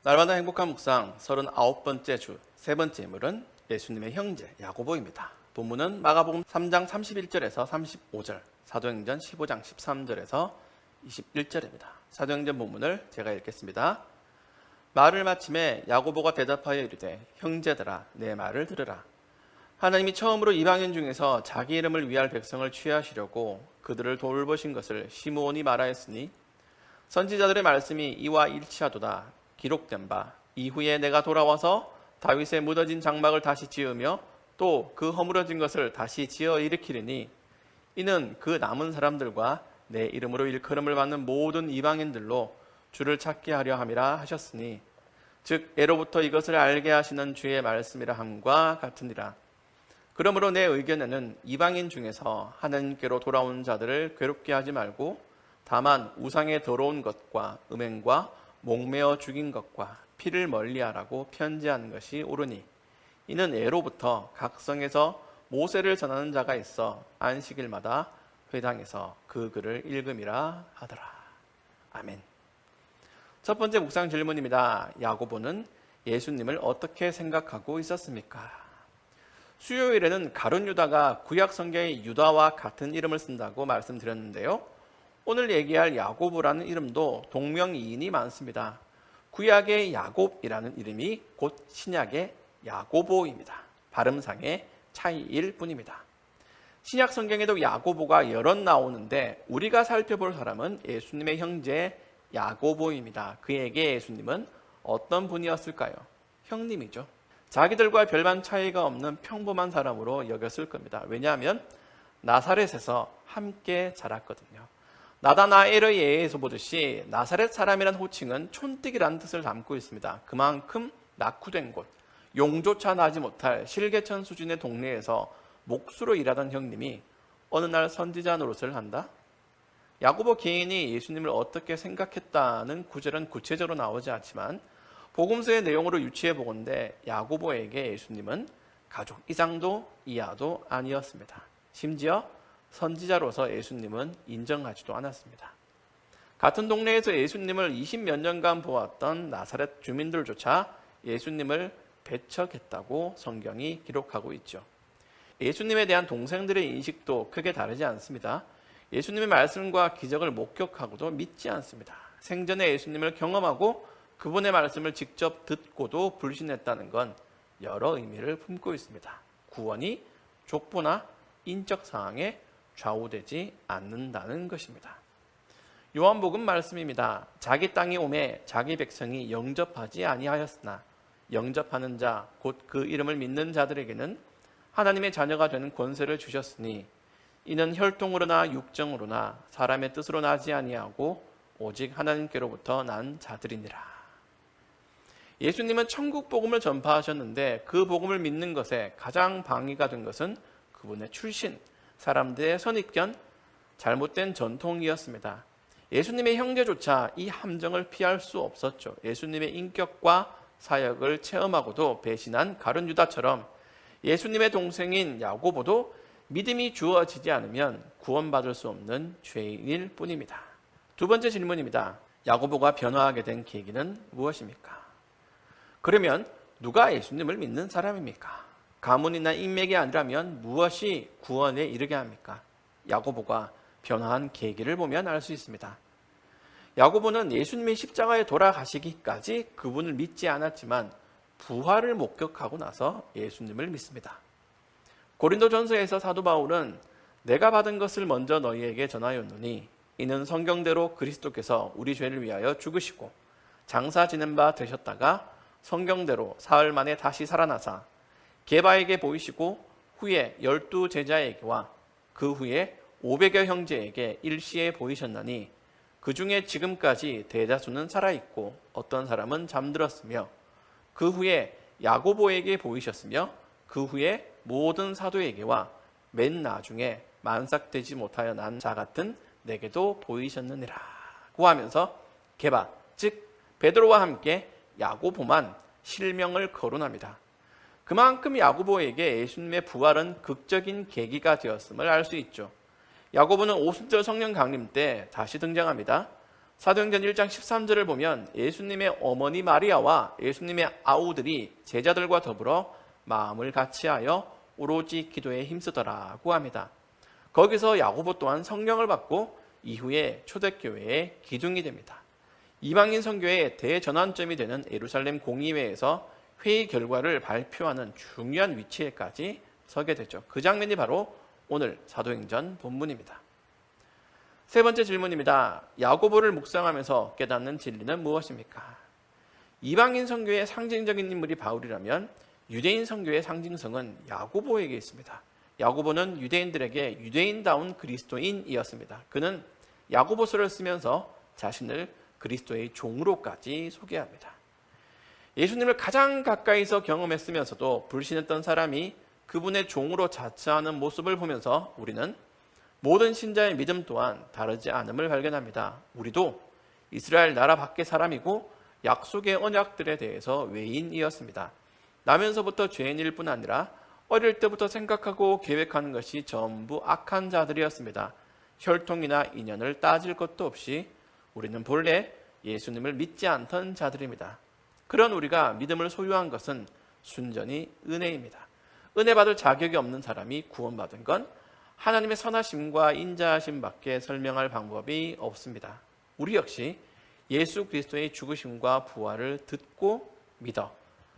날마다 행복한 묵상 39번째 주 세 번째 인물은 예수님의 형제 야고보입니다. 본문은 마가복음 3장 31절에서 35절, 사도행전 15장 13절에서 21절입니다. 사도행전 본문을 제가 읽겠습니다. 말을 마침에 야고보가 대답하여 이르되 형제들아 내 말을 들으라. 하나님이 처음으로 이방인 중에서 자기 이름을 위할 백성을 취하시려고 그들을 돌보신 것을 시므온이 말하였으니 선지자들의 말씀이 이와 일치하도다. 기록된 바 이후에 내가 돌아와서 다윗의 무너진 장막을 다시 지으며 또 그 허물어진 것을 다시 지어 일으키리니 이는 그 남은 사람들과 내 이름으로 일컬음을 받는 모든 이방인들로 주를 찾게 하려 함이라 하셨으니 즉 애로부터 이것을 알게 하시는 주의 말씀이라 함과 같으니라. 그러므로 내 의견에는 이방인 중에서 하나님께로 돌아온 자들을 괴롭게 하지 말고 다만 우상의 더러운 것과 음행과 목매어 죽인 것과 피를 멀리하라고 편지하는 것이 옳으니 이는 애로부터 각 성에서 모세를 전하는 자가 있어 안식일마다 회당에서 그 글을 읽음이라 하더라. 아멘. 첫 번째 묵상 질문입니다. 야고보는 예수님을 어떻게 생각하고 있었습니까? 수요일에는 가룟 유다가 구약 성경의 유다와 같은 이름을 쓴다고 말씀드렸는데요. 오늘 얘기할 야고보라는 이름도 동명이인이 많습니다. 구약의 야곱이라는 이름이 곧 신약의 야고보입니다. 발음상의 차이일 뿐입니다. 신약 성경에도 야고보가 여럿 나오는데 우리가 살펴볼 사람은 예수님의 형제 야고보입니다. 그에게 예수님은 어떤 분이었을까요? 형님이죠. 자기들과 별반 차이가 없는 평범한 사람으로 여겼을 겁니다. 왜냐하면 나사렛에서 함께 자랐거든요. 나다나엘에서 보듯이 나사렛 사람이란 호칭은 촌뜨기라는 뜻을 담고 있습니다. 그만큼 낙후된 곳, 용조차 나지 못할 실개천 수준의 동네에서 목수로 일하던 형님이 어느 날 선지자 노릇을 한다? 야고보 개인이 예수님을 어떻게 생각했다는 구절은 구체적으로 나오지 않지만 복음서의 내용으로 유추해 보건대 야고보에게 예수님은 가족 이상도 이하도 아니었습니다. 심지어 선지자로서 예수님은 인정하지도 않았습니다. 같은 동네에서 예수님을 20몇 년간 보았던 나사렛 주민들조차 예수님을 배척했다고 성경이 기록하고 있죠. 예수님에 대한 동생들의 인식도 크게 다르지 않습니다. 예수님의 말씀과 기적을 목격하고도 믿지 않습니다. 생전에 예수님을 경험하고 그분의 말씀을 직접 듣고도 불신했다는 건 여러 의미를 품고 있습니다. 구원이 족보나 인적 상황에 좌우되지 않는다는 것입니다. 요한복음 말씀입니다. 자기 땅이 오매 자기 백성이 영접하지 아니하였으나 영접하는 자 곧 그 이름을 믿는 자들에게는 하나님의 자녀가 되는 권세를 주셨으니 이는 혈통으로나 육정으로나 사람의 뜻으로 나지 아니하고 오직 하나님께로부터 난 자들이니라. 예수님은 천국 복음을 전파하셨는데 그 복음을 믿는 것에 가장 방해가 된 것은 그분의 출신, 사람들의 선입견, 잘못된 전통이었습니다. 예수님의 형제조차 이 함정을 피할 수 없었죠. 예수님의 인격과 사역을 체험하고도 배신한 가룟 유다처럼 예수님의 동생인 야고보도 믿음이 주어지지 않으면 구원받을 수 없는 죄인일 뿐입니다. 두 번째 질문입니다. 야고보가 변화하게 된 계기는 무엇입니까? 그러면 누가 예수님을 믿는 사람입니까? 가문이나 인맥이 아니라면 무엇이 구원에 이르게 합니까? 야고보가 변화한 계기를 보면 알 수 있습니다. 야고보는 예수님이 십자가에 돌아가시기까지 그분을 믿지 않았지만 부활을 목격하고 나서 예수님을 믿습니다. 고린도전서에서 사도 바울은 내가 받은 것을 먼저 너희에게 전하였노니 이는 성경대로 그리스도께서 우리 죄를 위하여 죽으시고 장사 지낸 바 되셨다가 성경대로 사흘 만에 다시 살아나사 게바에게 보이시고 후에 12 제자에게와 그 후에 500여 형제에게 일시에 보이셨나니 그 중에 지금까지 대다수는 살아있고 어떤 사람은 잠들었으며 그 후에 야고보에게 보이셨으며 그 후에 모든 사도에게와 맨 나중에 만삭되지 못하여 난 자 같은 내게도 보이셨느니라 고 하면서 게바 즉 베드로와 함께 야고보만 실명을 거론합니다. 그만큼 야고보에게 예수님의 부활은 극적인 계기가 되었음을 알 수 있죠. 야고보는 오순절 성령 강림 때 다시 등장합니다. 사도행전 1장 13절을 보면 예수님의 어머니 마리아와 예수님의 아우들이 제자들과 더불어 마음을 같이하여 오로지 기도에 힘쓰더라고 합니다. 거기서 야고보 또한 성령을 받고 이후에 초대교회의 기둥이 됩니다. 이방인 선교의 대전환점이 되는 예루살렘 공의회에서 회의 결과를 발표하는 중요한 위치에까지 서게 되죠. 그 장면이 바로 오늘 사도행전 본문입니다. 세 번째 질문입니다. 야고보를 묵상하면서 깨닫는 진리는 무엇입니까? 이방인 선교의 상징적인 인물이 바울이라면 유대인 선교의 상징성은 야고보에게 있습니다. 야고보는 유대인들에게 유대인다운 그리스도인이었습니다. 그는 야고보서를 쓰면서 자신을 그리스도의 종으로까지 소개합니다. 예수님을 가장 가까이서 경험했으면서도 불신했던 사람이 그분의 종으로 자처하는 모습을 보면서 우리는 모든 신자의 믿음 또한 다르지 않음을 발견합니다. 우리도 이스라엘 나라 밖의 사람이고 약속의 언약들에 대해서 외인이었습니다. 나면서부터 죄인일 뿐 아니라 어릴 때부터 생각하고 계획하는 것이 전부 악한 자들이었습니다. 혈통이나 인연을 따질 것도 없이 우리는 본래 예수님을 믿지 않던 자들입니다. 그런 우리가 믿음을 소유한 것은 순전히 은혜입니다. 은혜 받을 자격이 없는 사람이 구원받은 건 하나님의 선하심과 인자하심밖에 설명할 방법이 없습니다. 우리 역시 예수 그리스도의 죽으심과 부활을 듣고 믿어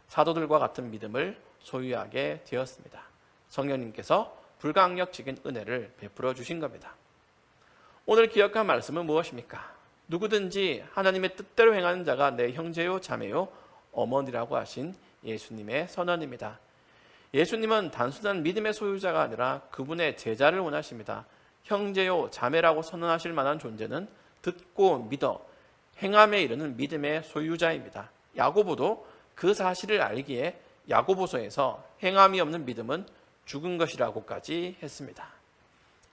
사도들과 같은 믿음을 소유하게 되었습니다. 성령님께서 불가항력적인 은혜를 베풀어 주신 겁니다. 오늘 기억할 말씀은 무엇입니까? 누구든지 하나님의 뜻대로 행하는 자가 내 형제요 자매요 어머니라고 하신 예수님의 선언입니다. 예수님은 단순한 믿음의 소유자가 아니라 그분의 제자를 원하십니다. 형제요 자매라고 선언하실 만한 존재는 듣고 믿어 행함에 이르는 믿음의 소유자입니다. 야고보도 그 사실을 알기에 야고보서에서 행함이 없는 믿음은 죽은 것이라고까지 했습니다.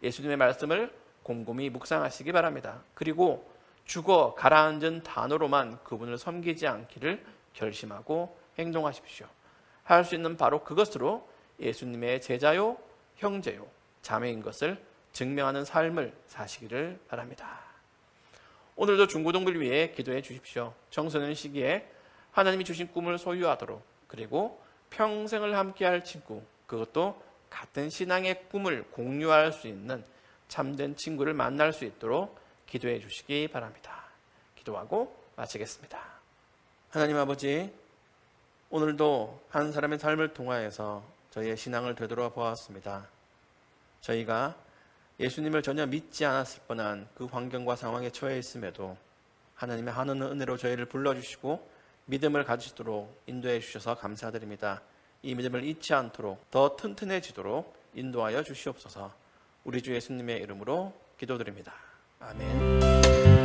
예수님의 말씀을 곰곰이 묵상하시기 바랍니다. 그리고 죽어 가라앉은 단어로만 그분을 섬기지 않기를 결심하고 행동하십시오. 할 수 있는 바로 그것으로 예수님의 제자요, 형제요, 자매인 것을 증명하는 삶을 사시기를 바랍니다. 오늘도 중고등부를 위해 기도해 주십시오. 청소년 시기에 하나님이 주신 꿈을 소유하도록, 그리고 평생을 함께할 친구, 그것도 같은 신앙의 꿈을 공유할 수 있는 참된 친구를 만날 수 있도록 기도해 주시기 바랍니다. 기도하고 마치겠습니다. 하나님 아버지, 오늘도 한 사람의 삶을 통하여서 저희의 신앙을 되돌아보았습니다. 저희가 예수님을 전혀 믿지 않았을 뻔한 그 환경과 상황에 처해 있음에도 하나님의 한없는 은혜로 저희를 불러주시고 믿음을 가지도록 인도해 주셔서 감사드립니다. 이 믿음을 잊지 않도록 더 튼튼해지도록 인도하여 주시옵소서. 우리 주 예수님의 이름으로 기도드립니다. 아멘.